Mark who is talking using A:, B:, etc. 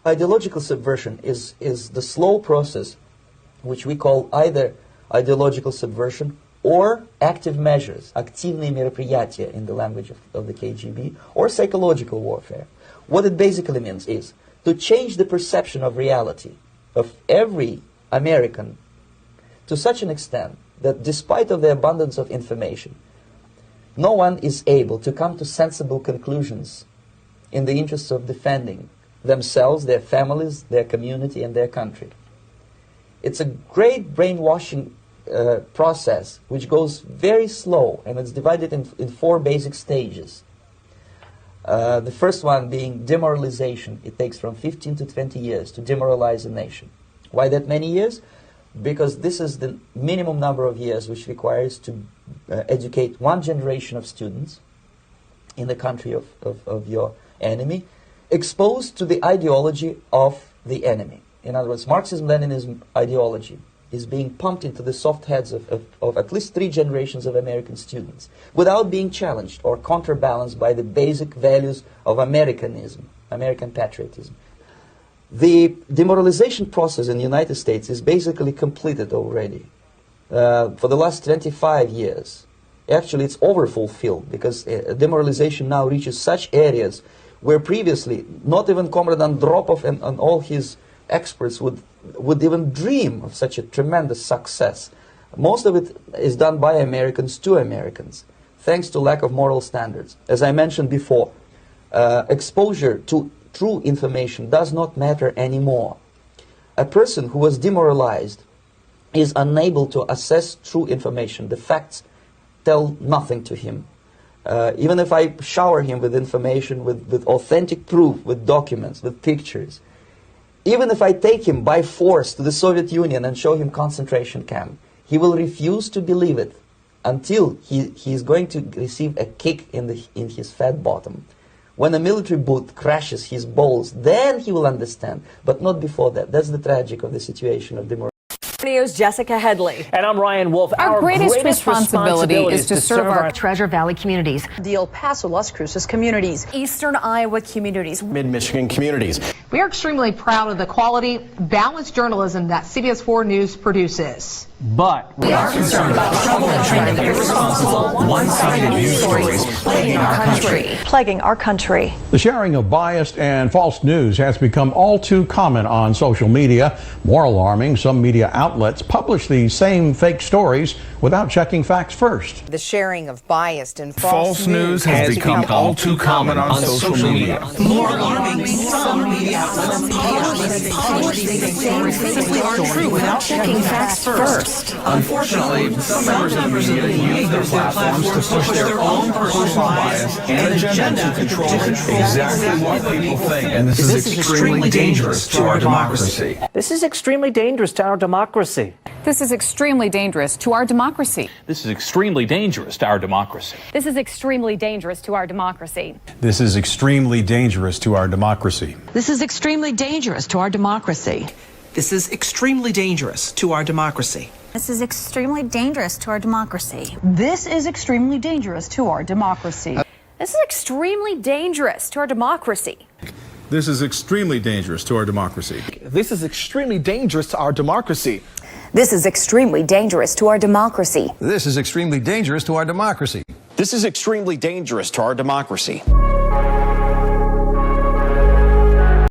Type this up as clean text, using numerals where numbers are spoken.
A: Ideological subversion is the slow process which we call either ideological subversion or active measures, активные мероприятия in the language of the KGB, or psychological warfare. What it basically means is to change the perception of reality of every American to such an extent that despite of the abundance of information, no one is able to come to sensible conclusions in the interests of defending themselves, their families, their community, and their country. It's a great brainwashing process which goes very slow, and it's divided in 4 basic stages. The first one being demoralization. It takes from 15 to 20 years to demoralize a nation. Why that many years? Because this is the minimum number of years which requires to educate one generation of students in the country of your enemy, exposed to the ideology of the enemy. In other words, Marxism-Leninism ideology is being pumped into the soft heads of at least 3 generations of American students without being challenged or counterbalanced by the basic values of Americanism, American patriotism. The demoralization process in the United States is basically completed already. For the last 25 years, actually it's overfulfilled, because demoralization now reaches such areas where previously not even Comrade Andropov and all his experts would even dream of such a tremendous success. Most of it is done by Americans to Americans, thanks to lack of moral standards. As I mentioned before, exposure to true information does not matter anymore. A person who was demoralized is unable to assess true information. The facts tell nothing to him. Even if I shower him with information, with authentic proof, with documents, with pictures, even if I take him by force to the Soviet Union and show him concentration camp, he will refuse to believe it until he is going to receive a kick in his fat bottom. When a military boot crashes his balls, then he will understand, but not before that. That's the tragic of the situation of demoralization.
B: News Jessica Headley.
C: And I'm Ryan Wolf.
D: Our greatest responsibility is to serve our Treasure Valley communities,
E: the El Paso, Las Cruces communities,
B: Eastern Iowa communities,
F: Mid-Michigan communities.
G: We are extremely proud of the quality, balanced journalism that CBS 4 News produces.
C: But
D: we are concerned about trouble and trend of irresponsible, one-sided news stories plaguing our country.
H: The sharing of biased and false news has become all too common on social media. More alarming, some media outlets publish these same fake stories without checking facts first.
I: The sharing of biased and
J: false news has become all too common on social media.
D: More alarming, some media outlets publish these same fake stories without checking facts first.
J: Unfortunately, some members of the media use their platforms to push their own personal bias and agenda to control exactly what people think. And this is extremely dangerous to our democracy.
C: this is extremely dangerous to our democracy.
K: This is extremely dangerous to our democracy.
L: This is extremely dangerous to our democracy.
K: This is extremely dangerous to our democracy.
M: This is extremely dangerous to our democracy.
N: This is extremely dangerous to our democracy.
O: This is extremely dangerous to our democracy.
P: This is extremely dangerous to our democracy.
Q: This is extremely dangerous to our democracy.
B: This is extremely dangerous to our democracy.
M: This is extremely dangerous to our democracy.
F: This is extremely dangerous to our democracy.
R: This is extremely dangerous to our democracy.
S: This is extremely dangerous to our democracy.
F: This is extremely dangerous to our democracy.